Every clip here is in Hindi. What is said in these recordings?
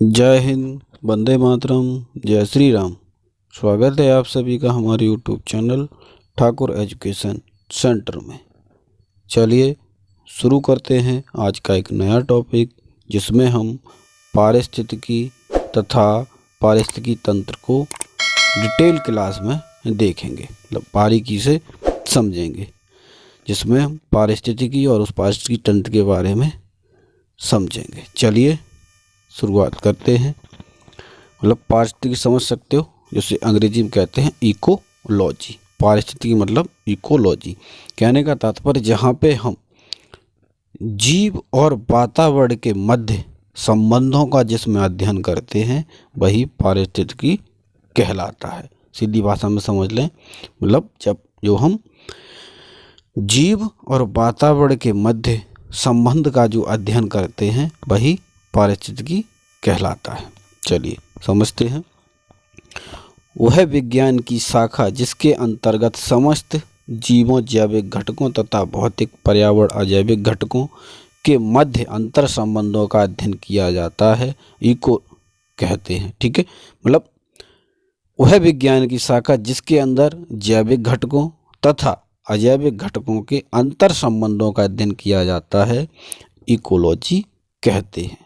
जय हिंद, वंदे मातरम, जय श्री राम। स्वागत है आप सभी का हमारे YouTube channel Thakur education centre में। चलिए शुरू करते हैं आज का एक नया टॉपिक, जिसमें हम पारिस्थितिकी तथा पारिस्थितिकी तंत्र को डिटेल क्लास में देखेंगे, मतलब बारीकी से समझेंगे, जिसमें हम पारिस्थितिकी और उस पारिस्थितिकी तंत्र के बारे में समझेंगे। चलिए शुरुआत करते हैं। मतलब पारिस्थितिकी समझ सकते हो, जिसे अंग्रेजी में कहते हैं इकोलॉजी। पारिस्थितिकी मतलब इकोलॉजी। कहने का तात्पर्य जहाँ पे हम जीव और वातावरण के मध्य संबंधों का जिसमें अध्ययन करते हैं वही पारिस्थितिकी कहलाता है। सीधी भाषा में समझ लें, मतलब जो हम जीव और वातावरण के मध्य संबंध का जो अध्ययन करते हैं वही पारिस्थितिकी कहलाता है। चलिए समझते हैं। वह विज्ञान की शाखा जिसके अंतर्गत समस्त जीवों, जैविक घटकों तथा भौतिक पर्यावरण अजैविक घटकों के मध्य अंतर संबंधों का अध्ययन किया जाता है, इको कहते हैं। ठीक है, मतलब वह विज्ञान की शाखा जिसके अंदर जैविक घटकों तथा अजैविक घटकों के अंतर संबंधों का अध्ययन किया जाता है, इकोलॉजी कहते हैं।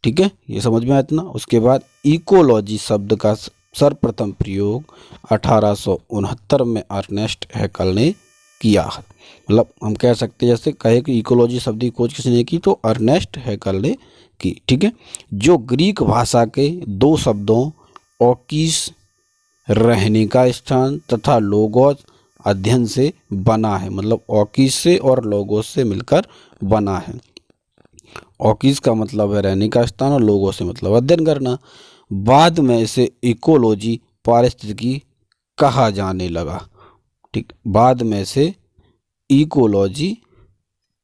ठीक है, ये समझ में आया इतना। उसके बाद इकोलॉजी शब्द का सर्वप्रथम प्रयोग 1869 में अर्नेस्ट हैकल ने किया है। मतलब हम कह सकते हैं, जैसे कहे कि इकोलॉजी शब्द की खोज किसने की, तो अर्नेस्ट हैकल ने की। ठीक है, जो ग्रीक भाषा के दो शब्दों ओकिस रहने का स्थान तथा लोगोस अध्ययन से बना है। मतलब ओकिस से और लोगोस से मिलकर बना है। ओकिस का मतलब है रहने का स्थान और लोगोस से मतलब अध्ययन करना। बाद में इसे इकोलॉजी पारिस्थितिकी कहा जाने लगा। ठीक, बाद में इसे इकोलॉजी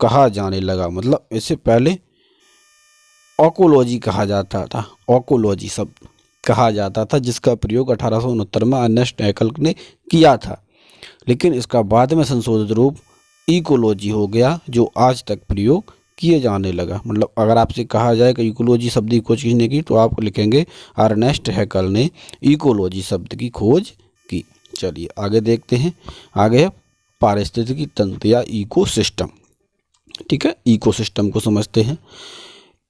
कहा जाने लगा। मतलब इससे पहले ओकोलॉजी कहा जाता था। ओकोलॉजी शब्द कहा जाता था, जिसका प्रयोग 1869 में अर्नेस्ट हैकल ने किया था, लेकिन इसका बाद में संशोधित रूप इकोलॉजी हो गया, जो आज तक प्रयोग किए जाने लगा। मतलब अगर आपसे कहा जाए कि इकोलॉजी शब्द की खोज किसने की, तो आप लिखेंगे अर्नेस्ट हैकल ने इकोलॉजी शब्द की खोज की। चलिए आगे देखते हैं। आगे है पारिस्थितिकी तंत्र या इकोसिस्टम। ठीक है, इकोसिस्टम को समझते हैं।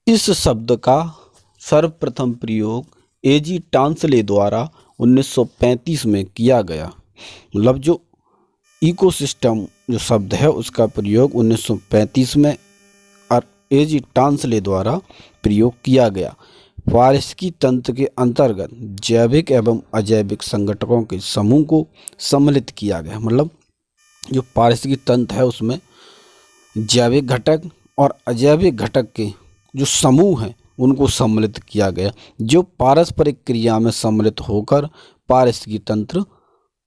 इस शब्द का सर्वप्रथम प्रयोग एजी टांसले द्वारा 1935 में किया गया। मतलब जो इकोसिस्टम जो शब्द है उसका प्रयोग 1935 में एजी टांसले द्वारा प्रयोग किया गया। पारिस्थितिकी तंत्र के अंतर्गत जैविक एवं अजैविक संगठनों के समूह को सम्मिलित किया गया। मतलब जो पारिस्थितिकी तंत्र है उसमें जैविक घटक और अजैविक घटक के जो समूह हैं उनको सम्मिलित किया गया, जो पारस्परिक क्रिया में सम्मिलित होकर पारिस्थितिकी तंत्र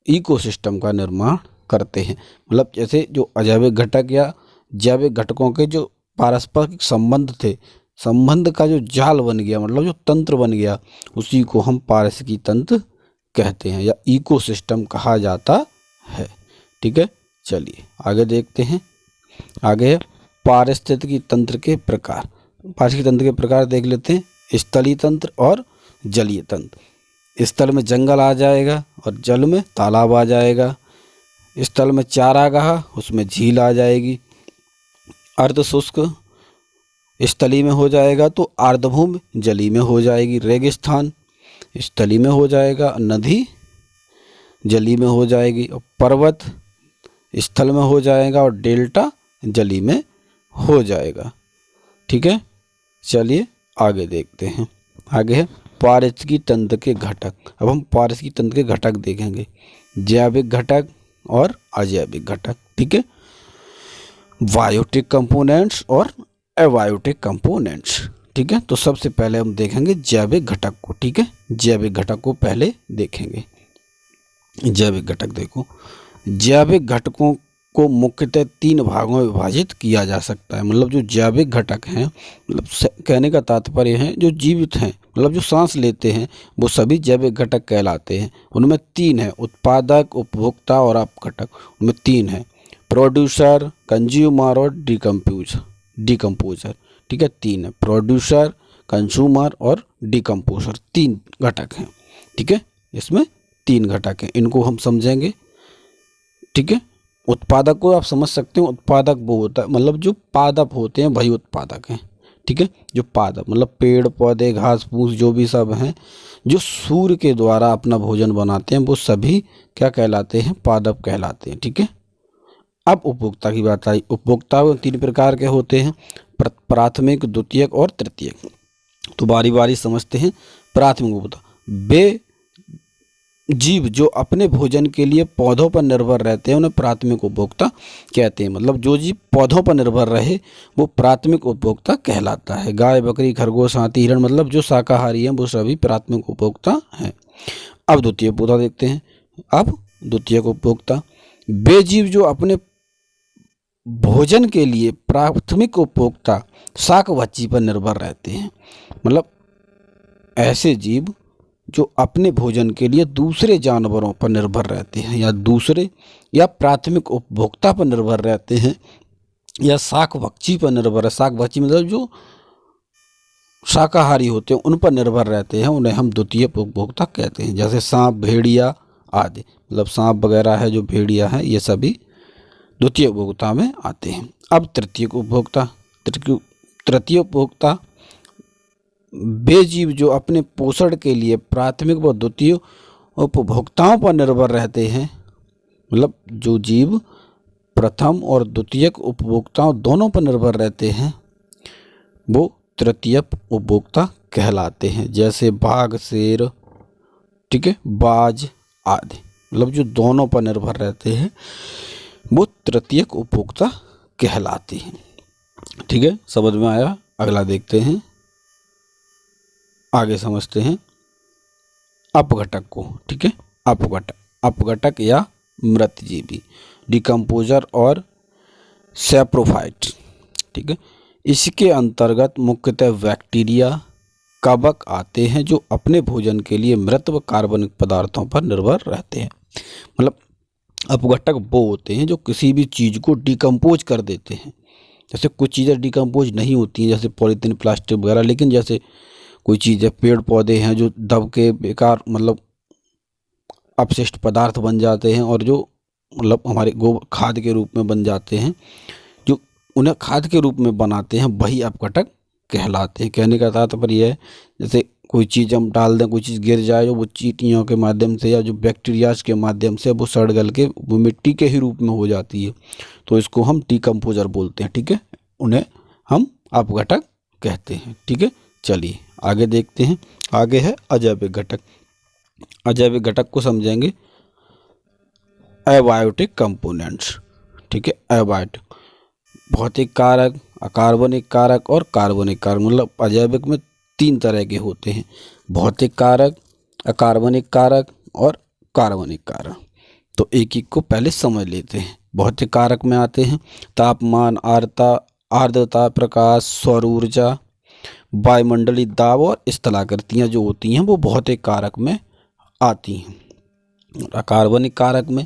इकोसिस्टम का निर्माण करते हैं। मतलब जैसे जो अजैविक घटक या जैविक घटकों के जो पारस्परिक संबंध थे, संबंध का जो जाल बन गया, मतलब जो तंत्र बन गया, उसी को हम पारिस्थितिकी तंत्र कहते हैं या इकोसिस्टम कहा जाता है। ठीक है, चलिए आगे देखते हैं। आगे पारिस्थितिकी तंत्र के प्रकार। पारिस्थितिकी तंत्र के प्रकार देख लेते हैं। स्थलीय तंत्र और जलीय तंत्र। स्थल में जंगल आ जाएगा और जल में तालाब आ जाएगा। स्थल में चारागाह, उसमें झील आ जाएगी। अर्ध शुष्क स्थलीय में हो जाएगा तो आर्द्रभूमि जलीय में हो जाएगी। रेगिस्तान स्थलीय में हो जाएगा, नदी जलीय में हो जाएगी, और पर्वत स्थल में हो जाएगा और डेल्टा जलीय में हो जाएगा। ठीक है, चलिए आगे देखते हैं। आगे है पारिस्थितिकी तंत्र के घटक। अब हम पारिस्थितिकी तंत्र के घटक देखेंगे, जैविक घटक और अजैविक घटक। ठीक है, बायोटिक कंपोनेंट्स और एबायोटिक कंपोनेंट्स। ठीक है, तो सबसे पहले हम देखेंगे जैविक घटक को। ठीक है, जैविक घटक को पहले देखेंगे। जैविक घटक देखो, जैविक घटकों को मुख्यतः 3 भागों में विभाजित किया जा सकता है। मतलब जो जैविक घटक हैं, मतलब कहने का तात्पर्य है जो जीवित हैं, मतलब जो सांस लेते हैं, वो सभी जैविक घटक कहलाते हैं। उनमें 3 हैं, उत्पादक, उपभोक्ता और अपघटक। उनमें 3 हैं, प्रोड्यूसर, कंज्यूमर और डिकम्पोजर। ठीक है, 3 है, प्रोड्यूसर, कंज्यूमर और डिकम्पोजर, 3 घटक हैं। ठीक है, इसमें 3 घटक हैं, इनको हम समझेंगे। ठीक है, उत्पादक को आप समझ सकते हो, उत्पादक वो होता है मतलब जो पादप होते हैं वही उत्पादक हैं। ठीक है, जो पादप मतलब पेड़ पौधे घास फूस जो भी सब हैं जो सूर्य के द्वारा अपना भोजन बनाते हैं वो सभी क्या कहलाते हैं, पादप कहलाते हैं। ठीक है, अब उपभोक्ता की बात आई। उपभोक्ता 3 प्रकार के होते हैं, प्राथमिक, द्वितीयक और तृतीयक। तो बारी बारी समझते हैं। प्राथमिक उपभोक्ता वे जीव जो अपने भोजन के लिए पौधों पर निर्भर रहते हैं उन्हें प्राथमिक उपभोक्ता कहते हैं। मतलब जो जीव पौधों पर निर्भर रहे वो प्राथमिक उपभोक्ता कहलाता है। गाय बकरी खरगोश हाथी हिरण मतलब जो शाकाहारी हैं वो सभी प्राथमिक उपभोक्ता हैं। अब द्वितीय उपभोक्ता देखते हैं। अब द्वितीयक उपभोक्ता वे जीव जो अपने भोजन के लिए प्राथमिक उपभोक्ता शाक भक्षी पर निर्भर रहते हैं। मतलब ऐसे जीव जो अपने भोजन के लिए दूसरे जानवरों पर निर्भर रहते हैं या दूसरे या प्राथमिक उपभोक्ता पर निर्भर रहते हैं या शाक भक्षी पर निर्भर है। शाक भक्षी मतलब जो शाकाहारी होते हैं उन पर निर्भर रहते हैं, उन्हें हम द्वितीय उपभोक्ता कहते हैं। जैसे सांप भेड़िया आदि, मतलब सांप वगैरह है जो भेड़िया है ये सभी द्वितीय उपभोक्ता में आते हैं। अब तृतीय उपभोक्ता। तृतीय उपभोक्ता वे जीव जो अपने पोषण के लिए प्राथमिक व द्वितीय उपभोक्ताओं पर निर्भर रहते हैं। मतलब जो जीव प्रथम और द्वितीयक उपभोक्ताओं दोनों पर निर्भर रहते हैं वो तृतीय उपभोक्ता कहलाते हैं। जैसे बाघ शेर, ठीक है, बाज आदि, मतलब जो दोनों पर निर्भर रहते हैं वो तृतीयक उपभोक्ता कहलाते हैं। ठीक है, समझ में आया। अगला देखते हैं, आगे समझते हैं अपघटक को। ठीक है, अपघटक या मृतजीवी, डिकम्पोजर और सैप्रोफाइट। ठीक है, इसके अंतर्गत मुख्यतः बैक्टीरिया कवक आते हैं जो अपने भोजन के लिए मृत व कार्बनिक पदार्थों पर निर्भर रहते हैं। मतलब अपघटक वो होते हैं जो किसी भी चीज़ को डिकम्पोज कर देते हैं। जैसे कुछ चीज़ें डिकम्पोज नहीं होती हैं जैसे पॉलीथीन प्लास्टिक वगैरह, लेकिन जैसे कोई चीज़ें पेड़ पौधे हैं जो दब के बेकार मतलब अपशिष्ट पदार्थ बन जाते हैं और जो मतलब हमारे गोबर खाद के रूप में बन जाते हैं, जो उन्हें खाद के रूप में बनाते हैं वही अपघटक कहलाते हैं। कहने का तात्पर्य है जैसे कोई चीज़ हम डाल दें, कोई चीज़ गिर जाए वो चींटियों के माध्यम से या जो बैक्टीरियाज के माध्यम से वो सड़ गल के वो मिट्टी के ही रूप में हो जाती है, तो इसको हम डिकम्पोजर बोलते हैं। ठीक है, उन्हें हम अपघटक कहते हैं। ठीक है, चलिए आगे देखते हैं। आगे है अजैविक घटक। अजैविक घटक को समझेंगे एबायोटिक कंपोनेंट्स। ठीक है, एबायोटिक भौतिक कारक, अकार्बनिक कारक और कार्बनिक कारक। मतलब अजैविक में 3 तरह के होते हैं, भौतिक कारक, अकार्बनिक कारक और कार्बनिक कारक। तो एक एक को पहले समझ लेते हैं। भौतिक कारक में आते हैं तापमान, आर्द्रता, प्रकाश, सौर ऊर्जा, वायुमंडलीय दाब और स्थलाकृतियाँ जो होती हैं वो भौतिक कारक में आती हैं। अकार्बनिक कारक में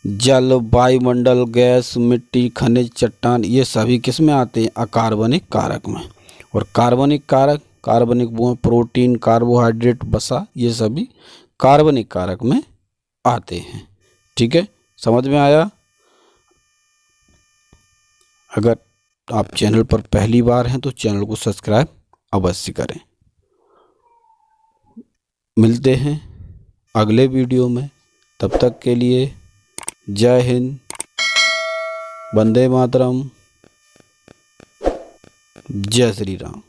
जल, वायुमंडल, गैस, मिट्टी, खनिज, चट्टान ये सभी किस में आते हैं, अकार्बनिक कारक में। और कार्बनिक कारक, कार्बनिक वो प्रोटीन, कार्बोहाइड्रेट, वसा, ये सभी कार्बनिक कारक में आते हैं। ठीक है, समझ में आया। अगर आप चैनल पर पहली बार हैं तो चैनल को सब्सक्राइब अवश्य करें। मिलते हैं अगले वीडियो में, तब तक के लिए जय हिंद, वंदे मातरम, जय श्री राम।